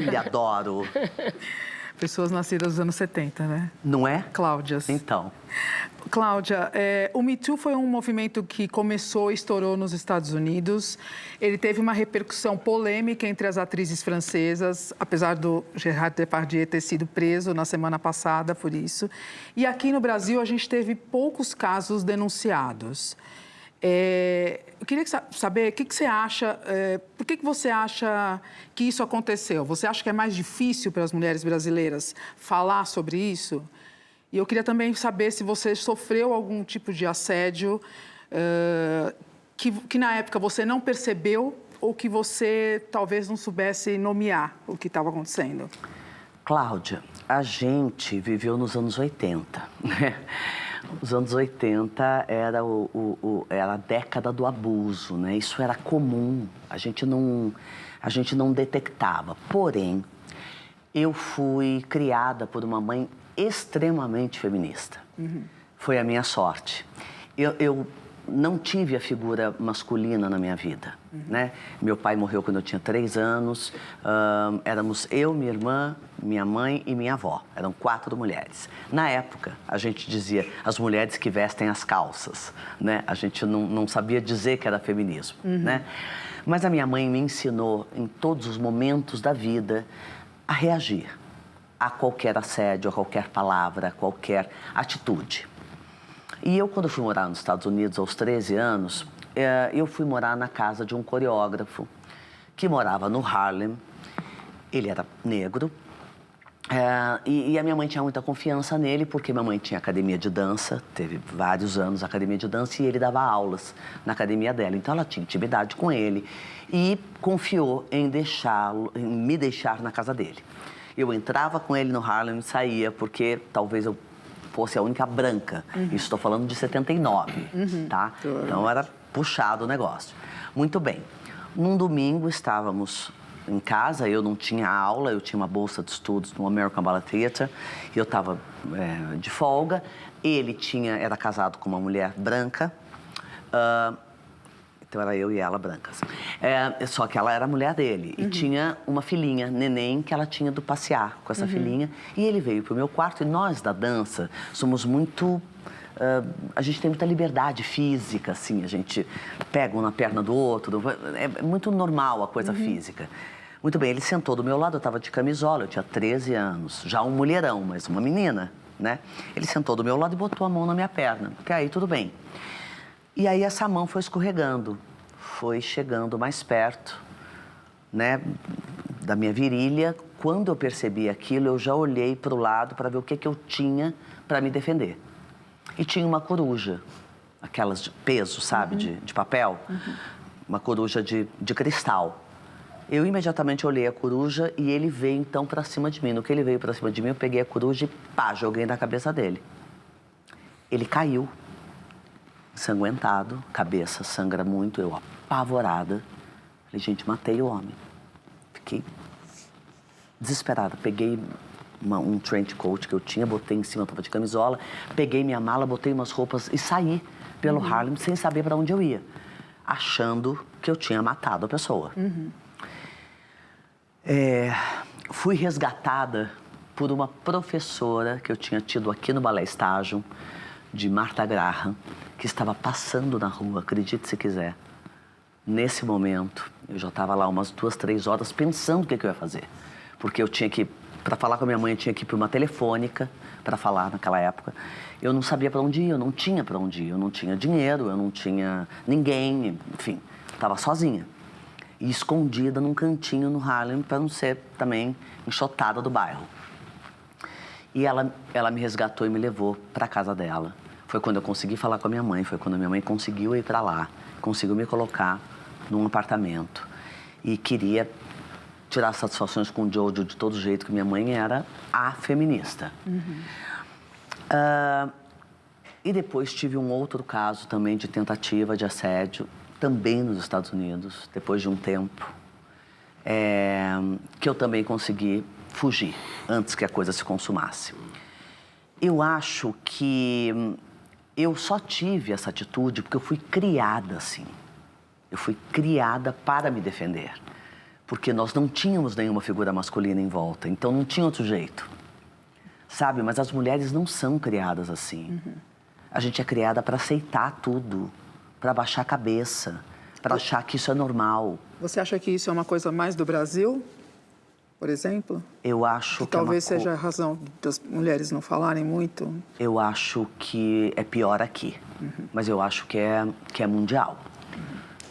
Lhe adoro. Pessoas nascidas nos anos 70, né? Não é? Cláudias. Então. Cláudia, o Me Too foi um movimento que começou e estourou nos Estados Unidos. Ele teve uma repercussão polêmica entre as atrizes francesas, apesar do Gerard Depardieu ter sido preso na semana passada por isso. E aqui no Brasil, a gente teve poucos casos denunciados. Eu queria saber o que você acha, por que você acha que isso aconteceu? Você acha que é mais difícil para as mulheres brasileiras falar sobre isso? E eu queria também saber se você sofreu algum tipo de assédio que na época você não percebeu ou que você talvez não soubesse nomear o que estava acontecendo. Cláudia, a gente viveu nos anos 80, né? Os anos 80 era a década do abuso, né? Isso era comum, a gente não detectava. Porém, eu fui criada por uma mãe extremamente feminista. Foi a minha sorte. Eu não tive a figura masculina na minha vida, né? Meu pai morreu quando eu tinha 3 anos. Éramos eu, minha irmã, minha mãe e minha avó. Eram 4 mulheres. Na época, a gente dizia as mulheres que vestem as calças, né? A gente não sabia dizer que era feminismo, né? Mas a minha mãe me ensinou, em todos os momentos da vida, a reagir a qualquer assédio, a qualquer palavra, a qualquer atitude. E eu, quando fui morar nos Estados Unidos, aos 13 anos, eu fui morar na casa de um coreógrafo que morava no Harlem. Ele era negro. E a minha mãe tinha muita confiança nele, porque minha mãe tinha academia de dança, teve vários anos academia de dança, e ele dava aulas na academia dela. Então, ela tinha intimidade com ele e confiou em me deixar na casa dele. Eu entrava com ele no Harlem e saía, porque talvez eu fosse a única branca. Isso estou falando de 79, tá? Então era puxado o negócio. Muito bem. Num domingo estávamos em casa, eu não tinha aula, eu tinha uma bolsa de estudos no American Ballet Theatre, e eu estava de folga. Ele era casado com uma mulher branca, então era eu e ela brancas. Só que ela era a mulher dele e tinha uma filhinha, neném, que ela tinha ido passear com essa filhinha. E ele veio pro meu quarto, e nós da dança somos muito... a gente tem muita liberdade física, assim, a gente pega um na perna do outro, é muito normal a coisa física. Muito bem, ele sentou do meu lado, eu estava de camisola, eu tinha 13 anos, já um mulherão, mas uma menina, né? Ele sentou do meu lado e botou a mão na minha perna, até aí tudo bem. E aí essa mão foi escorregando, foi chegando mais perto, né, da minha virilha. Quando eu percebi aquilo, eu já olhei para o lado para ver o que eu tinha para me defender. E tinha uma coruja, aquelas de peso, sabe, de papel, uma coruja de cristal. Eu imediatamente olhei a coruja e ele veio então para cima de mim. No que ele veio para cima de mim, eu peguei a coruja e pá, joguei na cabeça dele. Ele caiu, ensanguentado, cabeça sangra muito, eu apavorada. Falei, gente, matei o homem. Fiquei desesperada. Peguei um trench coat que eu tinha, botei em cima, tava de camisola, peguei minha mala, botei umas roupas e saí pelo Harlem sem saber para onde eu ia, achando que eu tinha matado a pessoa. Fui resgatada por uma professora que eu tinha tido aqui no Balé Estágio, de Martha Graham, que estava passando na rua, acredite se quiser. Nesse momento, eu já estava lá umas 2, 3 horas pensando o que eu ia fazer. Porque eu tinha que, para falar com a minha mãe, eu tinha que ir para uma telefônica para falar naquela época. Eu não sabia para onde ir, eu não tinha para onde ir, eu não tinha dinheiro, eu não tinha ninguém, enfim, estava sozinha. E escondida num cantinho no Harlem para não ser também enxotada do bairro. E ela me resgatou e me levou para a casa dela. Foi quando eu consegui falar com a minha mãe, foi quando a minha mãe conseguiu ir para lá, conseguiu me colocar num apartamento. E queria tirar satisfações com o Jojo de todo jeito, que minha mãe era a feminista. E depois tive um outro caso também de tentativa de assédio, também nos Estados Unidos, depois de um tempo, que eu também consegui fugir, antes que a coisa se consumasse. Eu acho que eu só tive essa atitude porque eu fui criada assim. Eu fui criada para me defender. porque nós não tínhamos nenhuma figura masculina em volta, então não tinha outro jeito, sabe? Mas as mulheres não são criadas assim. A gente é criada para aceitar tudo, para baixar a cabeça, para achar que isso é normal. Você acha que isso é uma coisa mais do Brasil, por exemplo? Eu acho que talvez seja a razão das mulheres não falarem muito. Eu acho que é pior aqui, mas eu acho que é mundial.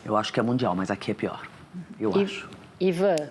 Eu acho que é mundial, mas aqui é pior. Eu acho. Ivan,